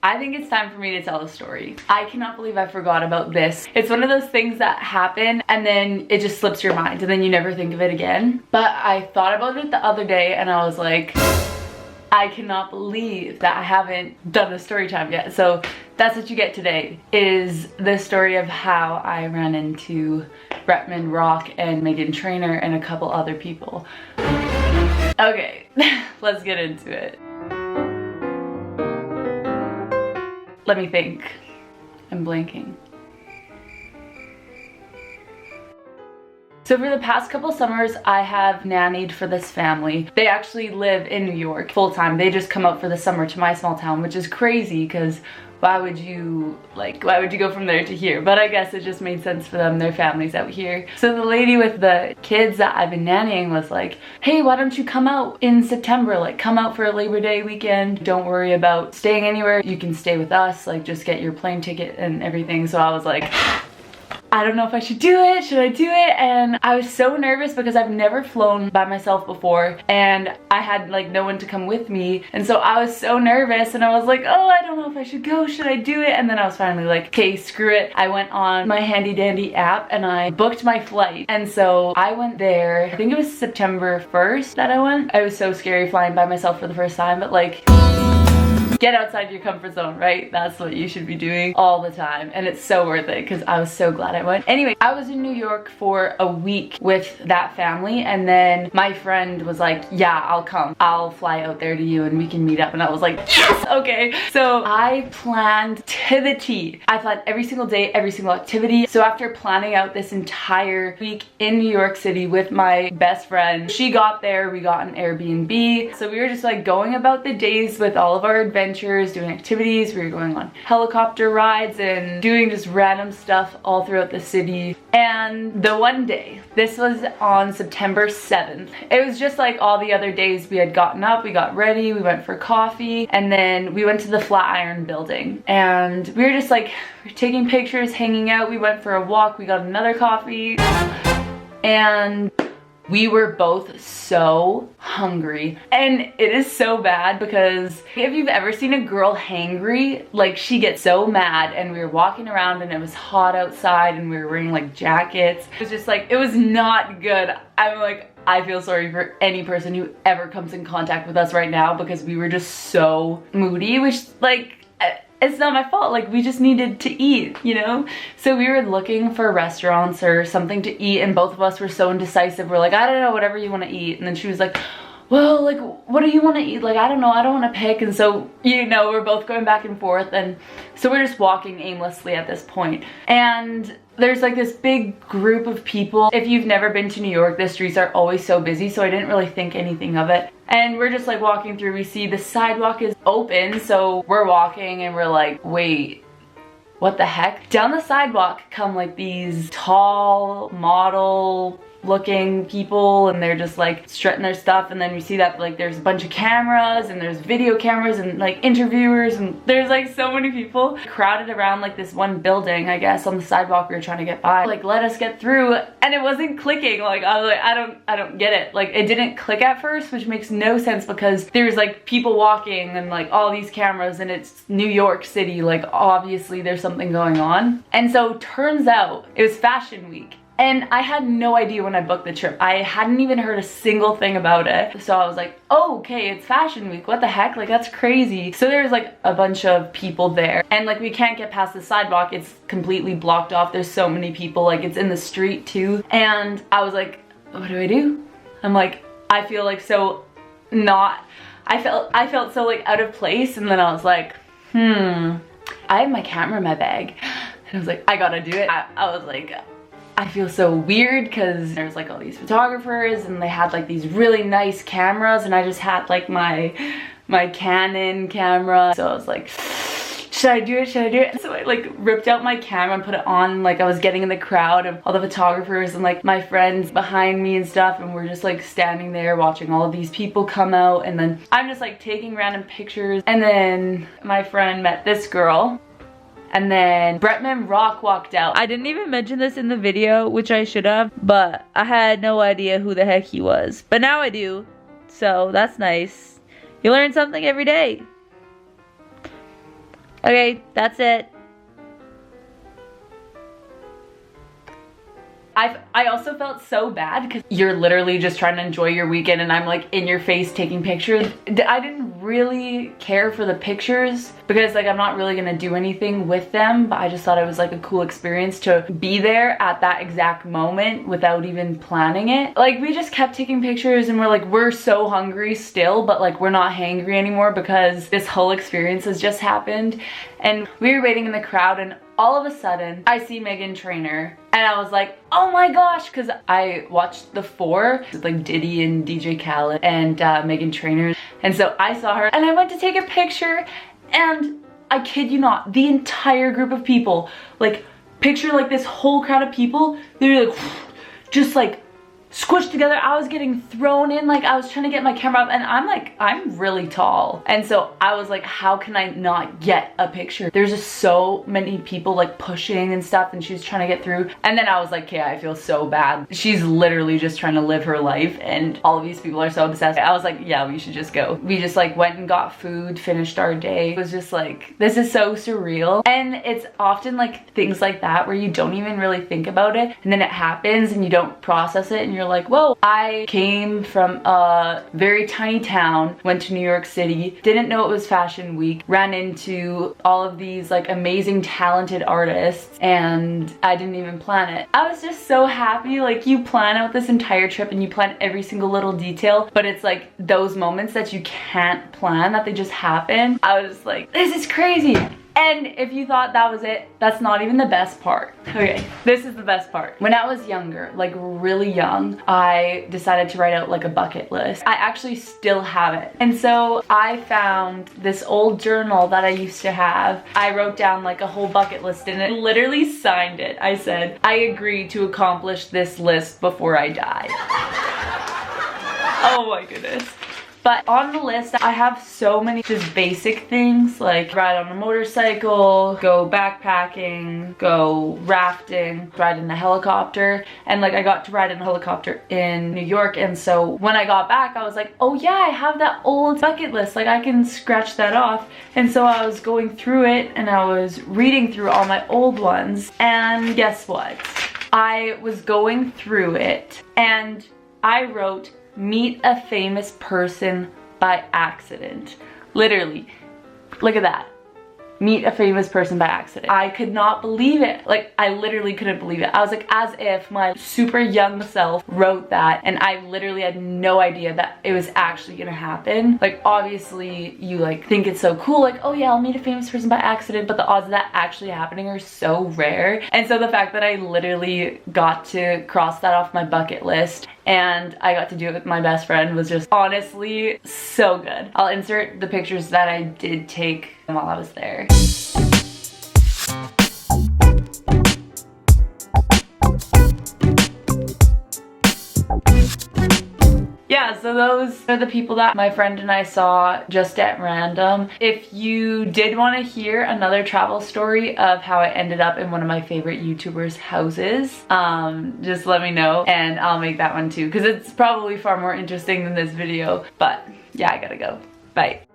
I think it's time for me to tell a story. I cannot believe I forgot about this. It's one of those things that happen and then it just slips your mind and then you never think of it again. But I thought about it the other day and I was like, I cannot believe that I haven't done the story time yet. So that's what you get today, is the story of how I ran into Bretman, Rock, and Meghan Trainor and a couple other people. Okay, let's get into it. Let me think. I'm blanking. So for the past couple summers, I have nannied for this family. They actually live in New York full time. They just come out for the summer to my small town, which is crazy because why would you go from there to here? But I guess it just made sense for them. Their family's out here. So the lady with the kids that I've been nannying was like, hey, why don't you come out in September? Like, come out for a Labor Day weekend. Don't worry about staying anywhere. You can stay with us. Like, just get your plane ticket and everything. So I was like, I don't know if I should do it. Should I do it? And I was so nervous because I've never flown by myself before and I had like no one to come with me. And so I was so nervous and I was like, oh, I don't know if I should go. Should I do it? And then I was finally like, okay, screw it. I went on my handy dandy app and I booked my flight. And so I went there, I think it was September 1st that I went. It was so scary flying by myself for the first time, but like, get outside your comfort zone, right? That's what you should be doing all the time. And it's so worth it because I was so glad I went. Anyway, I was in New York for a week with that family and then my friend was like, yeah, I'll come. I'll fly out there to you and we can meet up. And I was like, yes, okay. So I planned to the T. I planned every single day, every single activity. So after planning out this entire week in New York City with my best friend, she got there, we got an Airbnb. So we were just like going about the days with all of our adventures, doing activities. We were going on helicopter rides and doing just random stuff all throughout the city. And the one day, this was on September 7th. It was just like all the other days. We had gotten up, we got ready, we went for coffee, and then we went to the Flatiron building. And we were just like taking pictures, hanging out. We went for a walk, we got another coffee. And we were both so hungry. And it is so bad because if you've ever seen a girl hangry, like she gets so mad. And we were walking around and it was hot outside and we were wearing like jackets. It was just like, it was not good. I'm like, I feel sorry for any person who ever comes in contact with us right now because we were just so moody, which like, it's not my fault, like we just needed to eat, you know? So we were looking for restaurants or something to eat and both of us were so indecisive. We're like, I don't know, whatever you want to eat. And then she was like, well, like, what do you want to eat? Like, I don't know, I don't want to pick. And so, you know, we're both going back and forth. And so we're just walking aimlessly at this point. And there's like this big group of people. If you've never been to New York, the streets are always so busy. So I didn't really think anything of it. And we're just like walking through, we see the sidewalk is open. So we're walking and we're like, wait, what the heck? Down the sidewalk come like these tall model looking people and they're just like strutting their stuff. And then we see that like there's a bunch of cameras and there's video cameras and like interviewers and there's like so many people crowded around like this one building, I guess, on the sidewalk we were trying to get by. Like, let us get through, and it wasn't clicking. Like, I was like, I don't get it. Like, it didn't click at first, which makes no sense because there's like people walking and like all these cameras and it's New York City. Like, obviously there's something going on. And so turns out it was Fashion Week. And I had no idea when I booked the trip. I hadn't even heard a single thing about it. So I was like, oh, okay, it's Fashion Week. What the heck? Like, that's crazy. So there's like a bunch of people there. And like, we can't get past the sidewalk. It's completely blocked off. There's so many people. Like, it's in the street too. And I was like, what do I do? I'm like, I feel like so not, I felt so like out of place. And then I was like, I have my camera in my bag. And I was like, I gotta do it. I was like, I feel so weird because there's like all these photographers and they had like these really nice cameras and I just had like my Canon camera. So I was like, should I do it? Should I do it? So I like ripped out my camera and put it on. Like, I was getting in the crowd of all the photographers and like my friends behind me and stuff, and we're just like standing there watching all of these people come out, and then I'm just like taking random pictures. And then my friend met this girl. And then Bretman Rock walked out. I didn't even mention this in the video, which I should have, but I had no idea who the heck he was. But now I do, so that's nice. You learn something every day. Okay, that's it. I also felt so bad because you're literally just trying to enjoy your weekend and I'm like in your face taking pictures. I didn't really care for the pictures because like I'm not really gonna do anything with them, but I just thought it was like a cool experience to be there at that exact moment without even planning it. Like we just kept taking pictures and we're like, we're so hungry still, but like we're not hangry anymore because this whole experience has just happened. And we were waiting in the crowd and all of a sudden I see Meghan Trainor and I was like, oh my gosh, because I watched the four with like Diddy and DJ Khaled and Meghan Trainor, and so I saw her and I went to take a picture and I kid you not, the entire group of people, like picture like this whole crowd of people, they were like just like squished together. I was getting thrown in, like I was trying to get my camera up and I'm really tall. And so I was like, how can I not get a picture? There's just so many people like pushing and stuff and she's trying to get through. And then I was like, okay, I feel so bad. She's literally just trying to live her life and all of these people are so obsessed. I was like, yeah, we should just go. We just like went and got food, finished our day. It was just like, this is so surreal. And it's often like things like that where you don't even really think about it and then it happens and you don't process it and you're like, whoa. I came from a very tiny town, went to New York City, didn't know it was fashion week, ran into all of these like amazing talented artists and I didn't even plan it. I was just so happy. Like you plan out this entire trip and you plan every single little detail, but it's like those moments that you can't plan, that they just happen. I was just like, this is crazy. And if you thought that was it, that's not even the best part. Okay, this is the best part. When I was younger, like really young, I decided to write out like a bucket list. I actually still have it. And so I found this old journal that I used to have. I wrote down like a whole bucket list and it literally signed it. I said, I agree to accomplish this list before I die. Oh my goodness. But on the list, I have so many just basic things like ride on a motorcycle, go backpacking, go rafting, ride in a helicopter. And like I got to ride in a helicopter in New York. And so when I got back, I was like, oh yeah, I have that old bucket list. Like I can scratch that off. And so I was going through it and I was reading through all my old ones. And guess what? I was going through it and I wrote, meet a famous person by accident. Literally, look at that. Meet a famous person by accident. I could not believe it. Like, I literally couldn't believe it. I was like, as if my super young self wrote that and I literally had no idea that it was actually gonna happen. Like, obviously, you like think it's so cool, like, oh yeah, I'll meet a famous person by accident, but the odds of that actually happening are so rare. And so the fact that I literally got to cross that off my bucket list and I got to do it with my best friend was just honestly so good. I'll insert the pictures that I did take while I was there. Yeah, so those are the people that my friend and I saw just at random. If you did want to hear another travel story of how I ended up in one of my favorite YouTubers' houses, just let me know and I'll make that one too, because it's probably far more interesting than this video. But yeah, I gotta go. Bye.